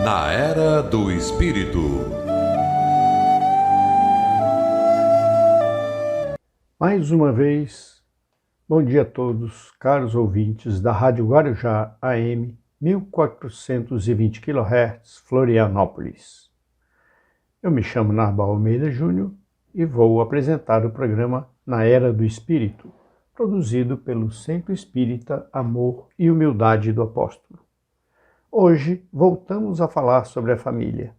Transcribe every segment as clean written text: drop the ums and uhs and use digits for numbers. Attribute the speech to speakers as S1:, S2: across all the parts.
S1: Na Era do Espírito.
S2: Mais uma vez, bom dia a todos, caros ouvintes da Rádio Guarujá AM 1420 kHz, Florianópolis. Eu me chamo Narbal Almeida Júnior e vou apresentar o programa Na Era do Espírito, produzido pelo Centro Espírita Amor e Humildade do Apóstolo. Hoje voltamos a falar sobre a família.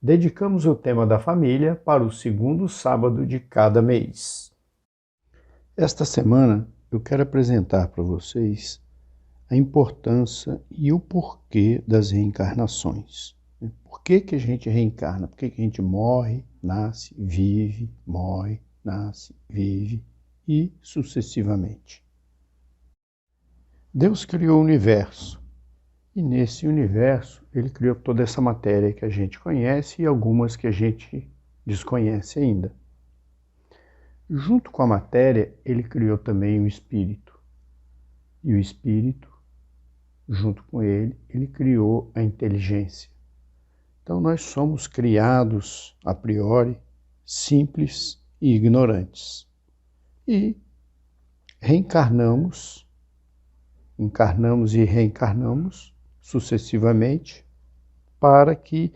S2: Dedicamos o tema da família para o segundo sábado de cada mês. Esta semana eu quero apresentar para vocês a importância e o porquê das reencarnações. Por que a gente reencarna? Por que a gente morre, nasce, vive, morre, nasce, vive e sucessivamente. Deus criou o universo e nesse universo ele criou toda essa matéria que a gente conhece e algumas que a gente desconhece ainda. Junto com a matéria, ele criou também o espírito. E o espírito, junto com ele criou a inteligência. Então nós somos criados, a priori, simples e ignorantes. E encarnamos e reencarnamos sucessivamente para que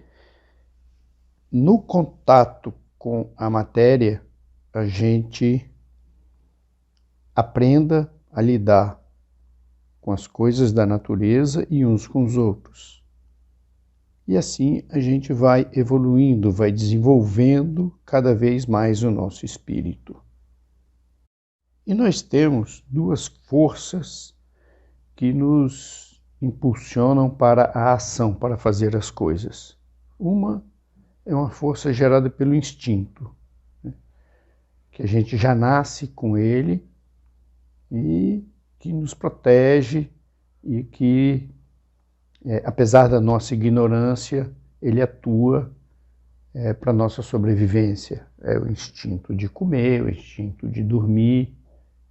S2: no contato com a matéria a gente aprenda a lidar com as coisas da natureza e uns com os outros. E assim a gente vai evoluindo, vai desenvolvendo cada vez mais o nosso espírito. E nós temos duas forças que nos impulsionam para a ação, para fazer as coisas. Uma é uma força gerada pelo instinto, que a gente já nasce com ele e que nos protege e que, apesar da nossa ignorância, ele atua para a nossa sobrevivência. É o instinto de comer, o instinto de dormir,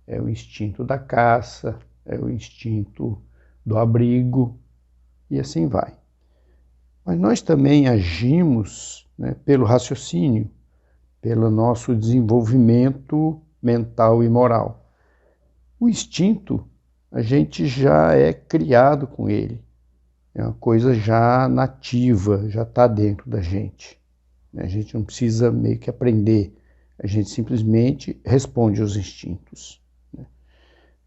S2: é o instinto da caça, é o instinto do abrigo e assim vai. Mas nós também agimos, pelo raciocínio, pelo nosso desenvolvimento mental e moral. O instinto, a gente já é criado com ele. É uma coisa já nativa, já está dentro da gente. A gente não precisa meio que aprender, a gente simplesmente responde aos instintos.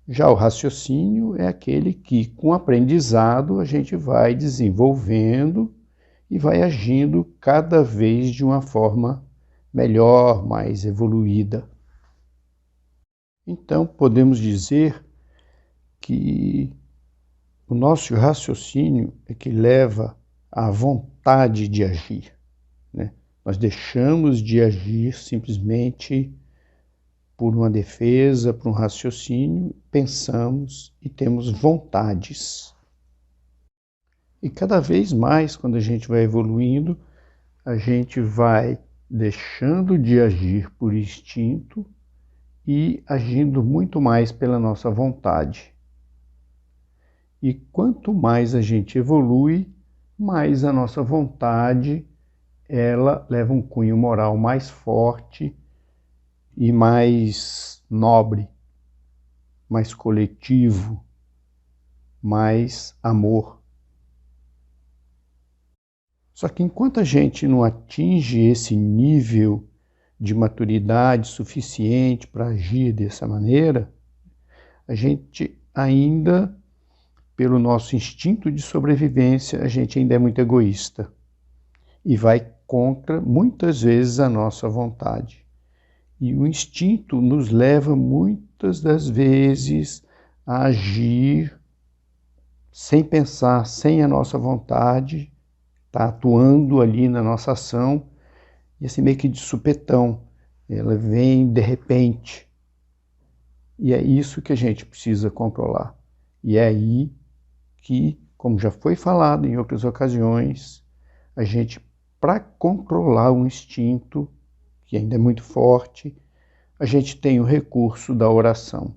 S2: Já o raciocínio é aquele que, com o aprendizado, a gente vai desenvolvendo e vai agindo cada vez de uma forma melhor, mais evoluída. Então, podemos dizer que o nosso raciocínio é que leva à vontade de agir. Nós deixamos de agir simplesmente por uma defesa, por um raciocínio, pensamos e temos vontades. E cada vez mais, quando a gente vai evoluindo, a gente vai deixando de agir por instinto e agindo muito mais pela nossa vontade. E quanto mais a gente evolui, mais a nossa vontade, ela leva um cunho moral mais forte e mais nobre, mais coletivo, mais amor. Só que enquanto a gente não atinge esse nível de maturidade suficiente para agir dessa maneira, a gente ainda, pelo nosso instinto de sobrevivência, a gente ainda é muito egoísta e vai contra, muitas vezes, a nossa vontade. E o instinto nos leva, muitas das vezes, a agir sem pensar, sem a nossa vontade, está atuando ali na nossa ação, e assim meio que de supetão, ela vem de repente. E é isso que a gente precisa controlar. E é aí que, como já foi falado em outras ocasiões, a gente, para controlar o instinto, que ainda é muito forte, a gente tem o recurso da oração.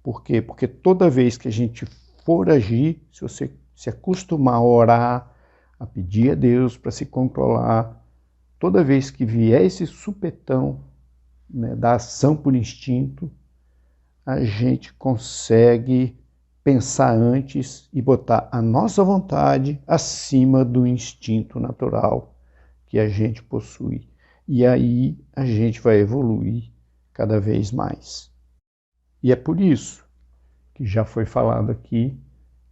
S2: Por quê? Porque toda vez que a gente for agir, se você se acostumar a orar, a pedir a Deus para se controlar. Toda vez que vier esse supetão, né, da ação por instinto, a gente consegue pensar antes e botar a nossa vontade acima do instinto natural que a gente possui. E aí a gente vai evoluir cada vez mais. E é por isso que já foi falado aqui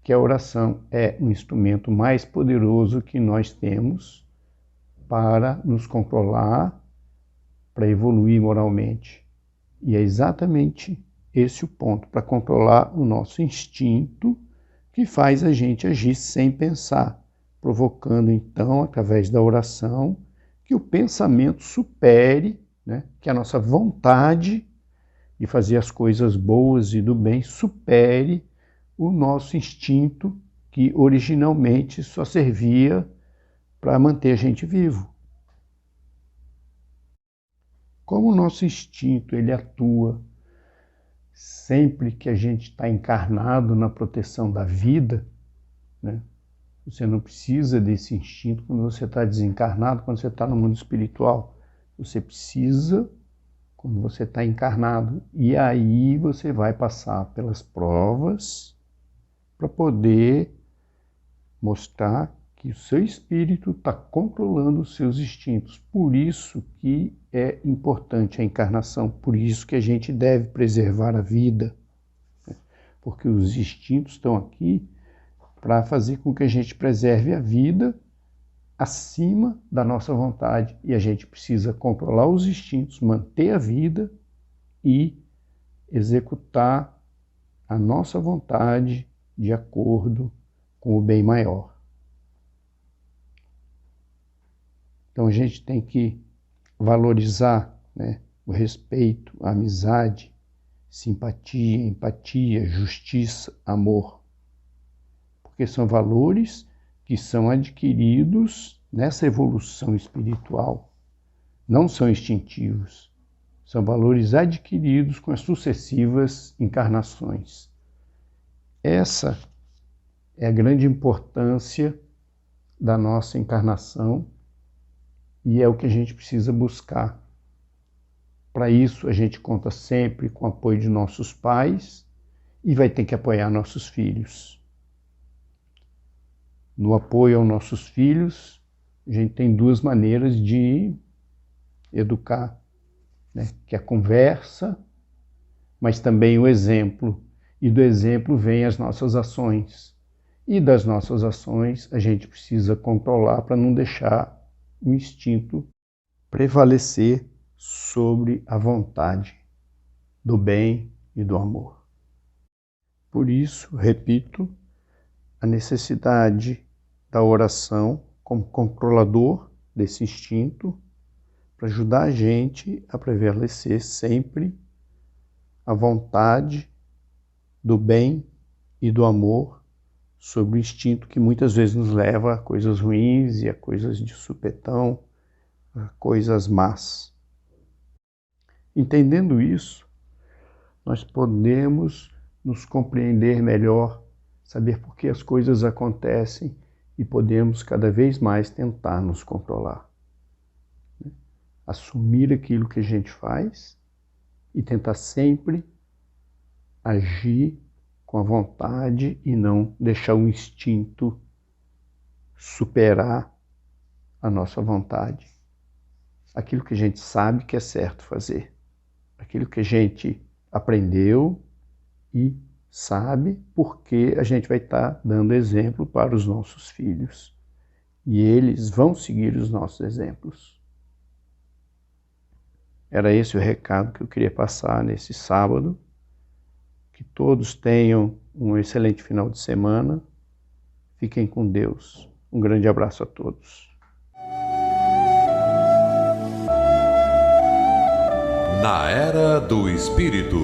S2: que a oração é um instrumento mais poderoso que nós temos para nos controlar, para evoluir moralmente. E é exatamente esse o ponto, para controlar o nosso instinto, que faz a gente agir sem pensar, provocando então, através da oração, que o pensamento supere, né, que a nossa vontade de fazer as coisas boas e do bem supere o nosso instinto, que originalmente só servia para manter a gente vivo. Como o nosso instinto ele atua sempre que a gente está encarnado na proteção da vida, né? Você não precisa desse instinto quando você está desencarnado, quando você está no mundo espiritual. Você precisa quando você está encarnado. E aí você vai passar pelas provas para poder mostrar que o seu espírito está controlando os seus instintos. Por isso que é importante a encarnação, por isso que a gente deve preservar a vida, porque os instintos estão aqui para fazer com que a gente preserve a vida acima da nossa vontade. E a gente precisa controlar os instintos, manter a vida e executar a nossa vontade de acordo com o bem maior. Então a gente tem que valorizar, né, o respeito, a amizade, simpatia, empatia, justiça, amor. Porque são valores que são adquiridos nessa evolução espiritual. Não são instintivos. São valores adquiridos com as sucessivas encarnações. Essa é a grande importância da nossa encarnação e é o que a gente precisa buscar. Para isso, a gente conta sempre com o apoio de nossos pais e vai ter que apoiar nossos filhos. No apoio aos nossos filhos, a gente tem duas maneiras de educar, né? Que é a conversa, mas também o exemplo. E do exemplo vem as nossas ações. E das nossas ações a gente precisa controlar para não deixar o instinto prevalecer sobre a vontade do bem e do amor. Por isso, repito, a necessidade da oração como controlador desse instinto para ajudar a gente a prevalecer sempre a vontade do bem e do amor sobre o instinto que muitas vezes nos leva a coisas ruins e a coisas de supetão, a coisas más. Entendendo isso, nós podemos nos compreender melhor, saber por que as coisas acontecem e podemos cada vez mais tentar nos controlar. Assumir aquilo que a gente faz e tentar sempre agir com a vontade e não deixar o instinto superar a nossa vontade. Aquilo que a gente sabe que é certo fazer. Aquilo que a gente aprendeu e sabe, porque a gente vai estar dando exemplo para os nossos filhos. E eles vão seguir os nossos exemplos. Era esse o recado que eu queria passar nesse sábado. Que todos tenham um excelente final de semana. Fiquem com Deus. Um grande abraço a todos.
S1: Na Era do Espírito.